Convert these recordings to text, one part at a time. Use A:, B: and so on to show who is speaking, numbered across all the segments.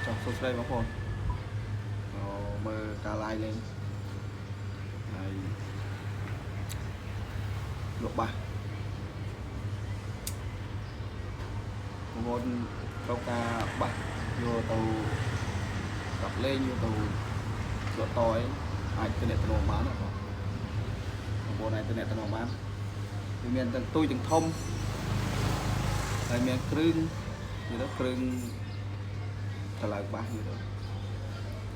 A: Trong số đây bóng hồn mơ cả lai lên này lộ ba môn câu ca bắt vô tàu tập lên vô tàu lộ tỏi ai tên này tàu bán rồi bộ này tên này tàu bán thì miền tầng tôi từng thông tại miền krưng thì đó krưng trả lời bác như đó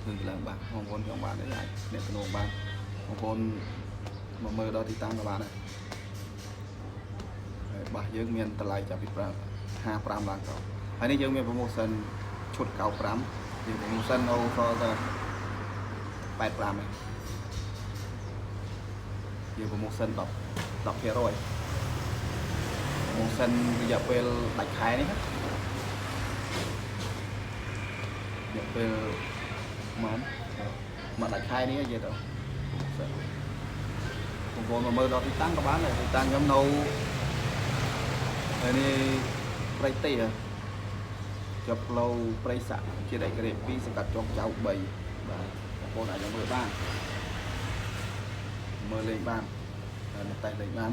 A: thường là bác mong muốn cho bạn đấy lại để tàu bán mong muốn mà mơ đó thì tăng các bạn này bác dương miền trả lời cho việc ra 5 ឡើងទៅហើយនេះយើងមាន promotion ឈុត95យើង promotion នៅដល់ទៅ85ហ្នឹងយើង promotion 10% promotion រយៈពេលដាច់ខែនេះរយៈពេលមកដាច់ខែនេះនិយាយទៅបងប្អូនមកមើលដល់ទីតាំងក៏បានដែរទីតាំងខ្ញុំនៅហើយនេះប្រៃទេជាប់ផ្លូវប្រៃស័កជាដៃក្រេ2សង្កាត់ចុងចៅ3បាទបងប្អូនអាចមើលបានមើលលេងបានតែតែលេងបាន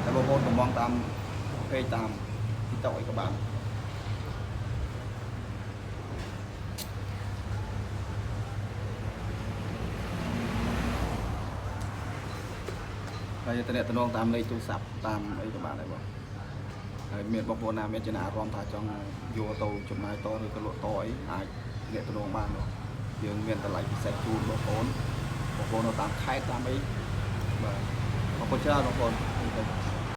A: តែបងប្អូនកំងតាមពេកតាម TikTok អីក៏បានហើយតំណតាមលេខទូរស័ព្ទតាមអីក៏បានដែរបងហើយមានបងប្អូនណាមានចំណារអារម្មណ៍ថាចង់យកទៅចំណាយតឬក៏លក់តអីអាចតំណបានយើងមានតម្លៃពិសេសជូនបងប្អូននៅតាមខេត្តតាមអីបាទអរគុណច្រើនបងប្អូន